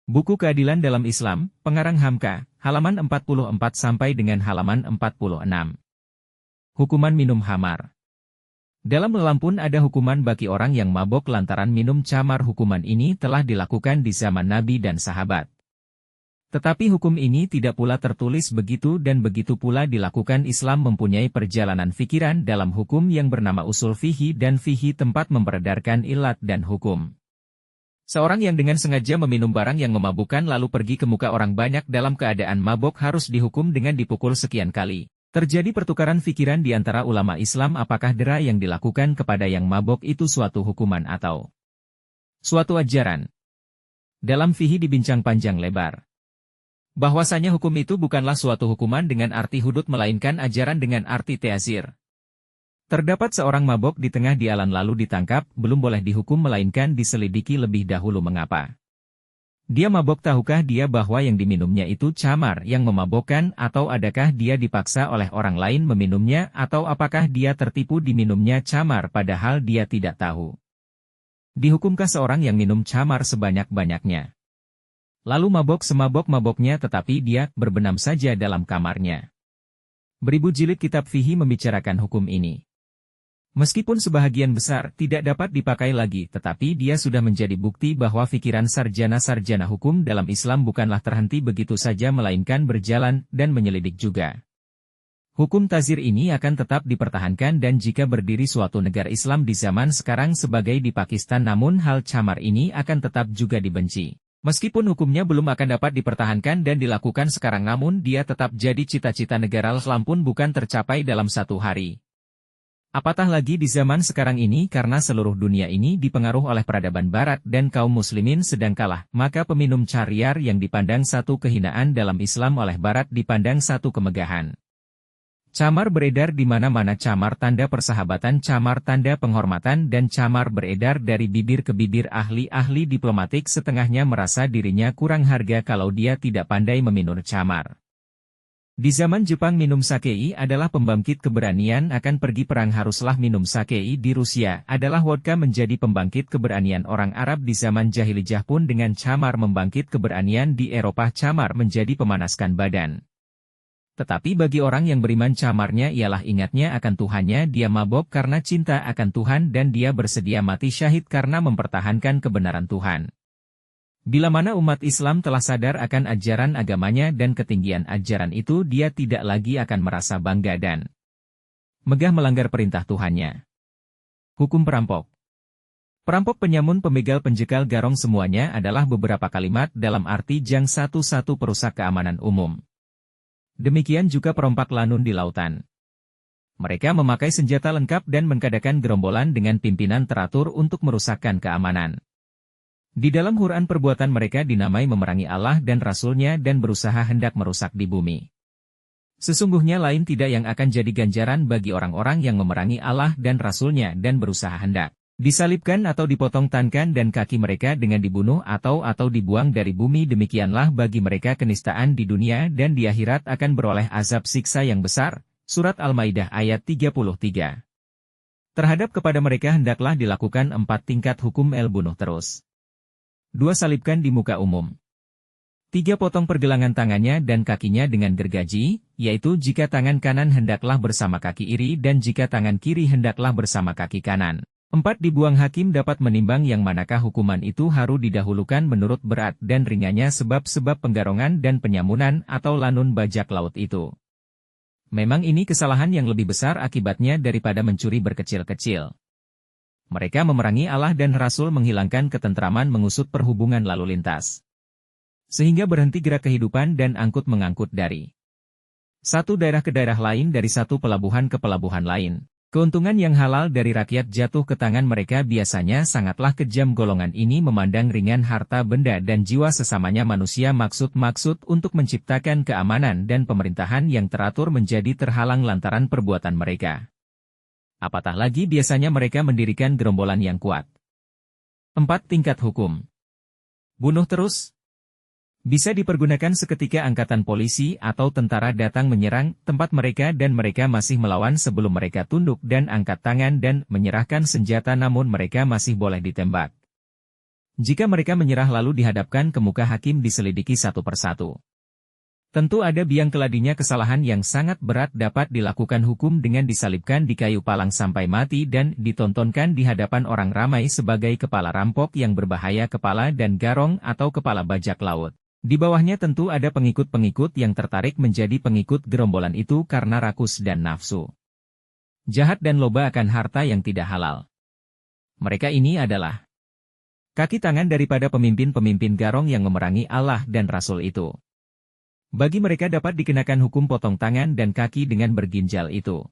Buku Keadilan dalam Islam, Pengarang Hamka, halaman 44 sampai dengan halaman 46. Hukuman minum khamar. Dalam Islam pun ada hukuman bagi orang yang mabok lantaran minum khamar. Hukuman ini telah dilakukan di zaman Nabi dan sahabat. Tetapi hukum ini tidak pula tertulis begitu dan begitu pula dilakukan. Islam mempunyai perjalanan fikiran dalam hukum yang bernama usul fihi, dan fihi tempat memberedarkan ilat dan hukum. Seorang yang dengan sengaja meminum barang yang memabukkan lalu pergi ke muka orang banyak dalam keadaan mabok harus dihukum dengan dipukul sekian kali. Terjadi pertukaran fikiran di antara ulama Islam, apakah dera yang dilakukan kepada yang mabok itu suatu hukuman atau suatu ajaran. Dalam fihi dibincang panjang lebar bahwasanya hukum itu bukanlah suatu hukuman dengan arti hudud, melainkan ajaran dengan arti ta'zir. Terdapat seorang mabok di tengah jalan lalu ditangkap, belum boleh dihukum melainkan diselidiki lebih dahulu. Mengapa dia mabok? Tahukah dia bahwa yang diminumnya itu khamar yang memabokkan, atau adakah dia dipaksa oleh orang lain meminumnya, atau apakah dia tertipu diminumnya khamar padahal dia tidak tahu? Dihukumkah seorang yang minum khamar sebanyak-banyaknya lalu mabok semabok-maboknya tetapi dia berbenam saja dalam kamarnya? Beribu jilid kitab fihi membicarakan hukum ini. Meskipun sebahagian besar tidak dapat dipakai lagi, tetapi dia sudah menjadi bukti bahwa pikiran sarjana-sarjana hukum dalam Islam bukanlah terhenti begitu saja melainkan berjalan dan menyelidik juga. Hukum ta'zir ini akan tetap dipertahankan, dan jika berdiri suatu negara Islam di zaman sekarang sebagai di Pakistan, namun hal khamar ini akan tetap juga dibenci. Meskipun hukumnya belum akan dapat dipertahankan dan dilakukan sekarang, namun dia tetap jadi cita-cita negara Islam pun bukan tercapai dalam satu hari. Apatah lagi di zaman sekarang ini, karena seluruh dunia ini dipengaruhi oleh peradaban barat dan kaum muslimin sedang kalah, maka peminum khamar yang dipandang satu kehinaan dalam Islam oleh barat dipandang satu kemegahan. Khamar beredar di mana-mana, khamar tanda persahabatan, khamar tanda penghormatan, dan khamar beredar dari bibir ke bibir. Ahli-ahli diplomatik setengahnya merasa dirinya kurang harga kalau dia tidak pandai meminum khamar. Di zaman Jepang minum sakei adalah pembangkit keberanian, akan pergi perang haruslah minum sakei. Di Rusia adalah vodka menjadi pembangkit keberanian. Orang Arab di zaman jahiliyah pun dengan khamar membangkit keberanian. Di Eropa khamar menjadi pemanaskan badan. Tetapi bagi orang yang beriman, khamarnya ialah ingatnya akan Tuhannya. Dia mabok karena cinta akan Tuhan, dan dia bersedia mati syahid karena mempertahankan kebenaran Tuhan. Bila mana umat Islam telah sadar akan ajaran agamanya dan ketinggian ajaran itu, dia tidak lagi akan merasa bangga dan megah melanggar perintah Tuhannya. Hukum perampok. Perampok, penyamun, pembegal, penjegal, garong, semuanya adalah beberapa kalimat dalam arti jang satu-satu perusak keamanan umum. Demikian juga perompak lanun di lautan. Mereka memakai senjata lengkap dan mengadakan gerombolan dengan pimpinan teratur untuk merusakkan keamanan. Di dalam Quran perbuatan mereka dinamai memerangi Allah dan Rasul-Nya dan berusaha hendak merusak di bumi. Sesungguhnya lain tidak yang akan jadi ganjaran bagi orang-orang yang memerangi Allah dan Rasul-Nya dan berusaha hendak disalibkan atau dipotong tangan dan kaki mereka dengan dibunuh atau dibuang dari bumi. Demikianlah bagi mereka kenistaan di dunia, dan di akhirat akan beroleh azab siksa yang besar. Surat Al-Maidah ayat 33. Terhadap kepada mereka hendaklah dilakukan 4 tingkat hukum: bunuh terus, 2 salibkan di muka umum, 3 potong pergelangan tangannya dan kakinya dengan gergaji, yaitu jika tangan kanan hendaklah bersama kaki kiri dan jika tangan kiri hendaklah bersama kaki kanan. 4 dibuang. Hakim dapat menimbang yang manakah hukuman itu harus didahulukan menurut berat dan ringannya, sebab-sebab penggarongan dan penyamunan atau lanun bajak laut itu. Memang ini kesalahan yang lebih besar akibatnya daripada mencuri berkecil-kecil. Mereka memerangi Allah dan Rasul, menghilangkan ketentraman, mengusut perhubungan lalu lintas, sehingga berhenti gerak kehidupan dan angkut-mengangkut dari satu daerah ke daerah lain, dari satu pelabuhan ke pelabuhan lain. Keuntungan yang halal dari rakyat jatuh ke tangan mereka. Biasanya sangatlah kejam golongan ini, memandang ringan harta benda dan jiwa sesamanya manusia. Maksud untuk menciptakan keamanan dan pemerintahan yang teratur menjadi terhalang lantaran perbuatan mereka. Apatah lagi biasanya mereka mendirikan gerombolan yang kuat. 4 tingkat hukum. Bunuh terus. Bisa dipergunakan seketika angkatan polisi atau tentara datang menyerang tempat mereka dan mereka masih melawan sebelum mereka tunduk dan angkat tangan dan menyerahkan senjata, namun mereka masih boleh ditembak. Jika mereka menyerah lalu dihadapkan ke muka hakim diselidiki satu persatu. Tentu ada biang keladinya kesalahan yang sangat berat dapat dilakukan hukum dengan disalibkan di kayu palang sampai mati dan ditontonkan di hadapan orang ramai sebagai kepala rampok yang berbahaya, kepala dan garong atau kepala bajak laut. Di bawahnya tentu ada pengikut-pengikut yang tertarik menjadi pengikut gerombolan itu karena rakus dan nafsu jahat dan loba akan harta yang tidak halal. Mereka ini adalah kaki tangan daripada pemimpin-pemimpin garong yang memerangi Allah dan Rasul itu. Bagi mereka dapat dikenakan hukum potong tangan dan kaki dengan berginjal itu.